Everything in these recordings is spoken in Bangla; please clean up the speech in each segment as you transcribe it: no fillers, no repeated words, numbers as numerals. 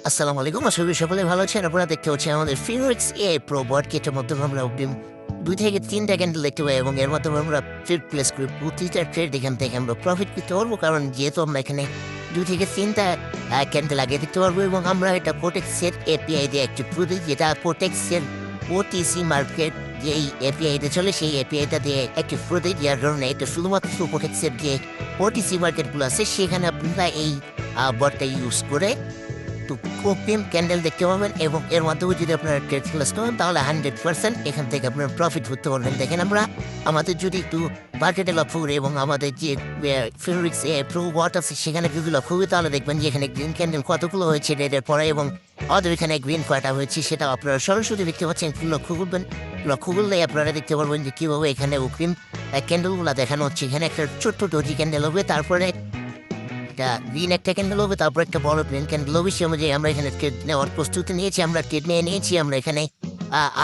আসসালামু আলাইকুম। আশা করি সকলে ভালো আছেন। আপনারা দেখতে পাচ্ছেন আমাদের ফিনোরিক্স এআই প্রো বট কিটের মাধ্যমে আমরা অগ্রিম ২ থেকে ৩টা ক্যান্ডেল দেখতে পাই এবং এর মাধ্যমে আমরা ট্রেড প্লেস করি। প্রতিটা ট্রেড এখান থেকে আমরা প্রফিট করতে পারবো, কারণ যেহেতু আমরা এখানে ২ থেকে ৩টা ক্যান্ডেল আগে দেখতে পারবো এবং আমরা এটা প্রোটেক্সের এপিআই দিয়ে অ্যাক্টিভ করে দিই, যেটা প্রোটেক্সের ওটিসি মার্কেট যেই এপিআইটা চলে সেই এপিআইটা দিয়ে অ্যাক্টিভ করে দিই। যার কারণে এটা শুধুমাত্র প্রোটেক্সের যে ওটিসি মার্কেটগুলো আছে সেখানে আপনারা এই বটটা ইউজ করে অগ্রিম ক্যান্ডেল দেখতে পাবেন এবং এর মাধ্যমে যদি আপনারা ট্রেড প্লেস করেন তাহলে 100% এখান থেকে আপনারা প্রফিট করতে পারবেন। দেখেন আমরা আমাদের যদি একটু মার্কেটে লক্ষ্য করি এবং আমাদের যে ফিনোরিক্স প্রো ওয়াট আছে সেখানে যদি লক্ষ্য করি তাহলে দেখবেন যে এখানে গ্রিন ক্যান্ডেল কতগুলো হয়েছে ডেটের পরে এবং আমাদের এখানে গ্রিন কয়টা হয়েছে সেটা আপনারা সরাসরি দেখতে পাচ্ছেন। একটু লক্ষ্য করবেন, লক্ষ্য করলে আপনারা দেখতে পারবেন যে কীভাবে এখানে অগ্রিম ক্যান্ডেলগুলো দেখানো হচ্ছে। এখানে একটা ছোট্ট ডজি ক্যান্ডেল হবে, তারপরে গ্রিন একটা ক্যান্ডেল হবে, তারপর একটা বড় গ্রিন ক্যান্ডেল হবে। সে অনুযায়ী আমরা এখানে ট্রেড নেওয়ার প্রস্তুতি নিয়েছি, আমরা ট্রেড নিয়ে নিয়েছি। আমরা এখানে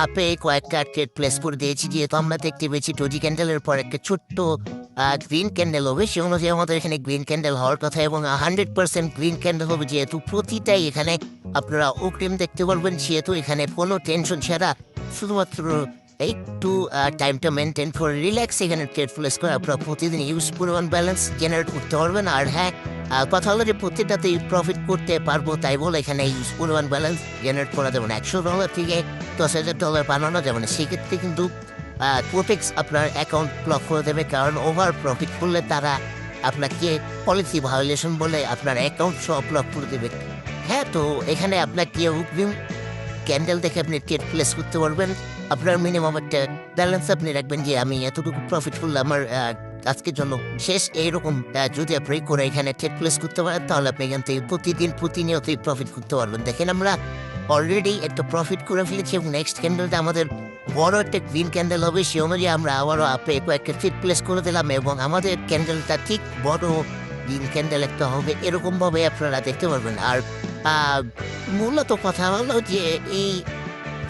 আপে কয়েকটা ট্রেড প্লেস করে দিয়েছি, যেহেতু আমরা দেখতে পেয়েছি ডজি ক্যান্ডেলের পর একটা ছোট্ট গ্রিন ক্যান্ডেল হবে। সে অনুযায়ী আমাদের এখানে গ্রিন ক্যান্ডেল হওয়ার কথা এবং 100% গ্রিন ক্যান্ডেল হবে, যেহেতু প্রতিটাই এখানে আপনারা অগ্রিম দেখতে পারবেন। সেহেতু এখানে কোনো টেনশন ছাড়া শুধুমাত্র একটু টাইমটা মেনটেন করে রিল্যাক্স এখানে ট্রেড প্লেস করে আপনারা প্রতিদিন ইউজ পরিমাণ ব্যালেন্স জেনারেট করতে পারবেন। আর হ্যাঁ, কথা হলো যে প্রত্যেকটাতেই প্রফিট করতে পারবো, তাই বলে এখানে ইউজ পরিমাণ ব্যালেন্স জেনারেট করা যাবে না। $100 থেকে $10,000 বানানো যাবে না। সেক্ষেত্রে কিন্তু প্রোটেক্স আপনার অ্যাকাউন্ট ব্লক করে দেবে, কারণ ওভার প্রফিট করলে তারা আপনাকে পলিসি ভায়োলেশন বলে আপনার অ্যাকাউন্ট সব ব্লক করে দেবে। হ্যাঁ, তো এখানে আপনাকে অগ্রিম ক্যান্ডেল দেখে আপনি ট্রেড প্লেস করতে পারবেন। আপনার মিনিমাম একটা ব্যালেন্স আপনি রাখবেন যে আমি এতটুকু প্রফিট করলে আমার আজকের জন্য শেষ, এইরকম যদি আপনি করে এখানে ট্রেড প্লেস করতে পারেন তাহলে আপনি এখান থেকে প্রতিনিয়তই প্রফিট করতে পারবেন। দেখেন আমরা অলরেডি একটা প্রফিট করে ফেলেছি এবং নেক্সট ক্যান্ডেলটা আমাদের বড় একটা গ্রিন ক্যান্ডেল হবে। সে অনুযায়ী আমরা আবারও আপে কয়েকটা ট্রেড প্লেস করে দিলাম এবং আমাদের ক্যান্ডেলটা ঠিক বড় গ্রিন ক্যান্ডেল একটা হবে, এরকমভাবে আপনারা দেখতে পারবেন। আর মূলত কথা হলো যে এই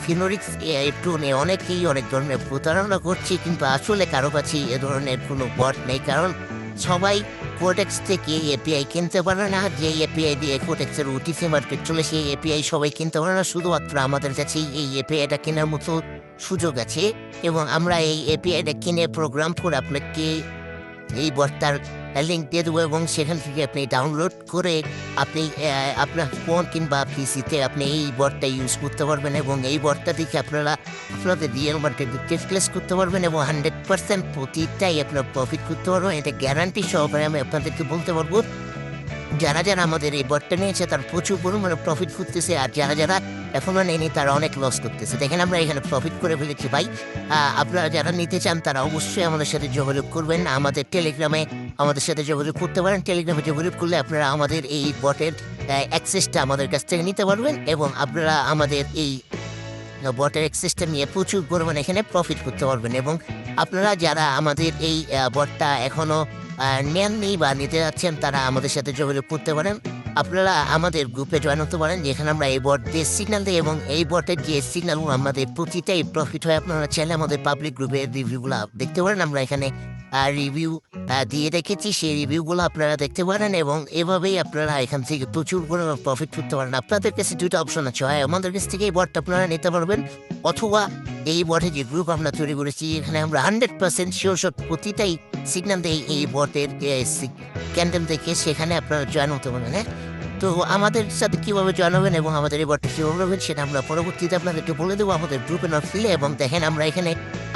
ফিনোরিক্স এআই প্রো নিয়ে অনেকেই অনেক ধরনের প্রতারণা করছে, কিন্তু আসলে কারো কাছে এ ধরনের কোনো বট নেই, কারণ সবাই কোটেক্স থেকে এপিআই কিনতে পারে না। যে এপিআই দিয়ে কোটেক্সের ওটিসি মার্কেট চলে সেই এপিআই সবাই কিনতে পারে না, শুধুমাত্র আমাদের কাছে এই এপিআইটা কেনার মতো সুযোগ আছে এবং আমরা এই এপিআইটা কিনে প্রোগ্রাম করে আপনাকে এই বটটার লিঙ্ক দিয়ে দেবো এবং সেখান থেকে আপনি ডাউনলোড করে আপনি আপনার ফোন কিংবা পিসিতে আপনি এই বটটা ইউজ করতে পারবেন এবং এই বটটা দেখে আপনারা আপনাদের রিয়েল মার্কেটে ট্রেড প্লেস করতে পারবেন এবং 100% প্রতিটাই আপনার প্রফিট করতে পারবেন। এটা গ্যারান্টি সহকারে আমি আপনাদেরকে বলতে পারবো। যারা যারা আমাদের এই বটটা নিয়েছে তার প্রচুর পরিমাণে প্রফিট করতেছে, আর যারা যারা এখনও নেয়নি তারা অনেক লস করতেছে। দেখেন আমরা এখানে প্রফিট করে ফেলেছি ভাই। আপনারা যারা নিতে চান তারা অবশ্যই আমাদের সাথে যোগাযোগ করবেন। আমাদের টেলিগ্রামে আমাদের সাথে যোগাযোগ করতে পারেন। টেলিগ্রামে যোগাযোগ করলে আপনারা আমাদের এই বটের অ্যাক্সেসটা আমাদের কাছ থেকে নিতে পারবেন এবং আপনারা আমাদের এই বটের অ্যাক্সেসটা নিয়ে প্রচুর পরিমাণে এখানে প্রফিট করতে পারবেন। এবং আপনারা যারা আমাদের এই বটটা এখনও নেননি বা নিতে যাচ্ছেন তারা আমাদের সাথে যোগাযোগ করতে পারেন। আপনারা আমাদের গ্রুপে জয়েন হতে পারেন, যেখানে আমরা এই বট দিয়ে সিগন্যাল দিই এবং এই বটের যে সিগন্যালগুলো আমাদের প্রতিটাই প্রফিট হয়। আপনারা চাইলে আমাদের পাবলিক গ্রুপের রিভিউগুলো দেখতে পারেন। আমরা এখানে রিভিউ দিয়ে রেখেছি, সেই রিভিউগুলো আপনারা দেখতে পারেন এবং এভাবেই আপনারা এখান থেকে প্রচুর পরিমাণে প্রফিট করতে পারেন। আপনাদের কাছে দুটো অপশন আছে, হয় আমাদের কাছ থেকে এই বটটা আপনারা নিতে পারবেন, অথবা এই বটে যে গ্রুপ আমরা তৈরি করেছি এখানে আমরা 100% শিওর প্রতিটাই সিগন্যাল দেই এই বটের ক্যান্ডেল দেখে, সেখানে আপনারা জয়েন হতে পারেন। হ্যাঁ, তো আমাদের সাথে কীভাবে জয়েন হবেন এবং আমাদের এই বটটা কীভাবে হবেন সেটা আমরা পরবর্তীতে আপনাদেরকে বলে দেবো আমাদের গ্রুপে না ফিলে। এবং দেখেন আমরা এখানে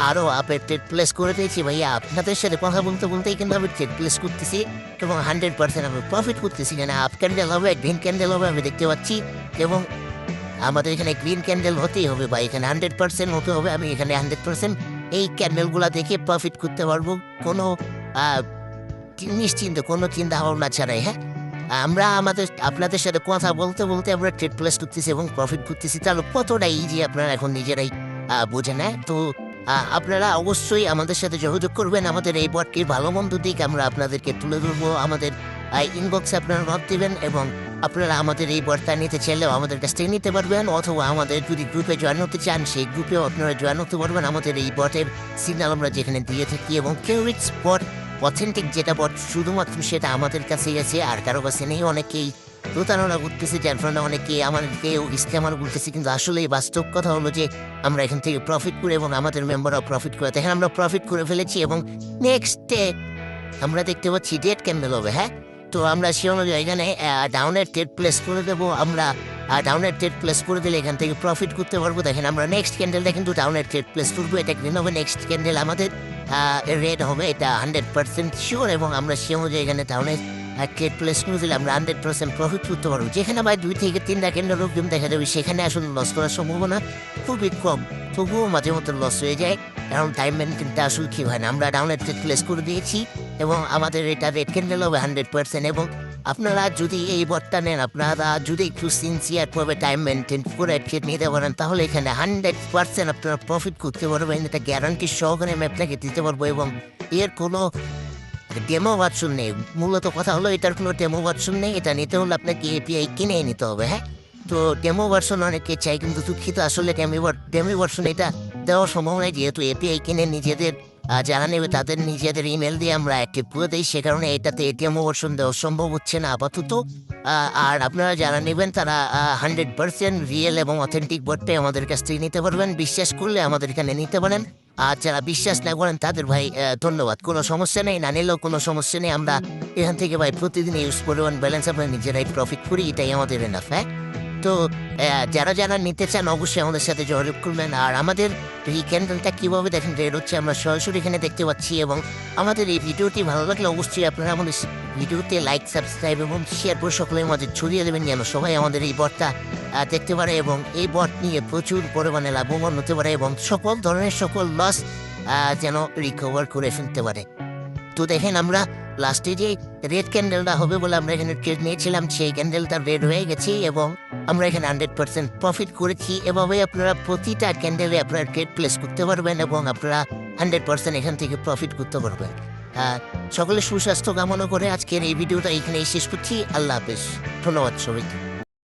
আরও আপের ট্রেড প্লেস করে দিয়েছি ভাইয়া। আপনাদের সাথে কথা বলতে বলতেই কিন্তু আমি ট্রেড প্লেস করতেছি এবং 100% আমি প্রফিট করতেছি। যেন আপ ক্যান্ডেল হবে, গ্রিন ক্যান্ডেল হবে আমি দেখতে পাচ্ছি এবং আমাদের এখানে গ্রিন ক্যান্ডেল হতেই হবে বা এখানে 100% হতে হবে। আমি এখানে 100% এই ক্যান্ডেলগুলো দেখে প্রফিট করতে পারবো কোনো নিশ্চিন্ত, কোনো চিন্তা ভাবনা ছাড়াই। হ্যাঁ, আমরা আপনাদের সাথে কথা বলতে বলতে আমরা ট্রেড প্লেস করতেছি এবং প্রফিট করতেছি, তাহলে কতটা ইজি আপনারা এখন নিজেরাই বোঝেন। হ্যাঁ, তো আপনারা অবশ্যই আমাদের সাথে যোগাযোগ করবেন। আমাদের এই বটটির ভালো মন্দ দিক আমরা আপনাদেরকে তুলে ধরবো। আমাদের ইনবক্সে আপনারা নক দেবেন এবং আপনারা আমাদের এই বটটা নিতে চাইলেও আমাদের কাছ থেকে নিতে পারবেন, অথবা আমাদের যদি গ্রুপে জয়েন হতে চান সেই গ্রুপেও আপনারা জয়েন হতে পারবেন। আমাদের এই বটের সিগন্যাল আমরা যেখানে দিয়ে থাকি এবং ফিনোরিক্স বট অথেন্টিক যেটা বট শুধুমাত্র সেটা আমাদের কাছেই আছে, আর কারো কাছে নেই। অনেকেই প্রতারণা করতেছে, যার ফলে অনেকে আমাদেরকেও স্ক্যামার বলতেছে। কিন্তু আসলে বাস্তব কথা হলো যে আমরা এখান থেকে প্রফিট করে এবং আমাদের মেম্বাররাও প্রফিট করে। দেখেন আমরা প্রফিট করে ফেলেছি এবং নেক্সট ডে আমরা দেখতে পাচ্ছি ডেট ক্যান্ডেল হবে। হ্যাঁ, তো আমরা সে অনুযায়ী এখানে ডাউনের ট্রেড প্লেস করে দেবো। আমরা ডাউনের ট্রেড প্লেস করে দিলে এখান থেকে প্রফিট করতে পারবো। দেখেন আমরা নেক্সট ক্যান্ডেলটা কিন্তু ডাউনের ট্রেড প্লেস করবো, এটা গ্রিন হবে। নেক্সট ক্যান্ডেল আমাদের রেড হবে, এটা 100% শিওর। এবং আমরা সে অনুযায়ী এখানে ডাউনের ট্রেড প্লেস করে দিলে আমরা 100% প্রফিট করতে পারবো। যেখানে ভাই 2 থেকে 3টা ক্যান্ডেল অগ্রিম দেখা যাবে, সেখানে আসলে লস করার সম্ভাবনা খুবই কম। তবুও মাঝে মধ্যে লস হয়ে যায়, কারণ টাইম মেনটেনটা আসলে কি হয় না। আমরা ডাউনের ট্রেড প্লেস করে দিয়েছি এবং আমাদের এটা রেড ক্যান্ডেল হবে 100%। এবং আপনারা যদি এই বটটা নেন, আপনারা যদি একটু সিনসিয়ারভাবে টাইম মেনটেন করে ট্রেড নিতে পারেন, তাহলে এখানে 100% আপনারা প্রফিট করতে পারবেন। এটা গ্যারান্টি সহকারে আমি আপনাকে দিতে পারবো। এবং এর কোনো ডেমো ভার্সন নেই। মূলত কথা হলো এটার কোনো ডেমো ভার্সন নেই। এটা নিতে হলে আপনাকে এপিআই কিনে নিতে হবে। হ্যাঁ, তো ডেমো ভার্সন অনেকে চাই, কিন্তু দুঃখিত আসলে ডেমো ভার্সন এটা দেওয়া সম্ভব নয়, যেহেতু এপিআই কিনে নিজেদের যারা নেবে তাদের নিজেদের ইমেল দিয়ে আমরা অ্যাক্টিভ করে দিই। সে কারণে এটাতে ডেমো ভার্সন দেওয়া সম্ভব হচ্ছে না আপাতত। আর আপনারা যারা নেবেন তারা 100% রিয়েল এবং অথেন্টিক বটটাই আমাদের কাছ থেকে নিতে পারবেন। বিশ্বাস করলে আমাদের এখানে নিতে পারেন। আর যারা বিশ্বাস না করেন তাদের ভাই ধন্যবাদ, কোনো সমস্যা নেই, না নিলেও কোনো সমস্যা নেই। আমরা এখান থেকে ভাই প্রতিদিন ইউজ পরিমাণ ব্যালেন্স আমরা নিজেরাই প্রফিট করি, এটাই আমাদের এনাফ। হ্যাঁ, তো যারা যারা নিতে চান অবশ্যই আমাদের সাথে যোগাযোগ করবেন। আর আমাদের এই ক্যান্ডেলটা কীভাবে দেখেন রেড হচ্ছে আমরা সরাসরি এখানে দেখতে পাচ্ছি। এবং আমাদের এই ভিডিওটি ভালো লাগলে অবশ্যই আপনারা আমাদের ভিডিওতে লাইক, সাবস্ক্রাইব এবং শেয়ার করে সকলের মাঝে ছড়িয়ে দেবেন, যেন সবাই আমাদের এই বটটা দেখতে পারে এবং এই বট নিয়ে প্রচুর পরিমাণে লাভবান হতে পারে এবং সকল ধরনের সকল লস যেন রিকভার করে ফেলতে পারে। তো দেখেন আমরা লাস্টে যে রেড ক্যান্ডেলটা হবে বলে আমরা এখানে ট্রেড নিয়েছিলাম, সেই ক্যান্ডেলটা রেড হয়ে গেছে এবং আমরা এখানে 100% প্রফিট করেছি। এভাবে আপনারা প্রতিটা ক্যান্ডেলে আপনারা ট্রেড প্লেস করতে পারবেন এবং আপনারা 100% এখান থেকে প্রফিট করতে পারবেন। সকলে সুস্বাস্থ্য কামনা করে আজকের এই ভিডিওটা এখানেই শেষ করছি। আল্লাহ হাফেজ, ধন্যবাদ সবাইকে।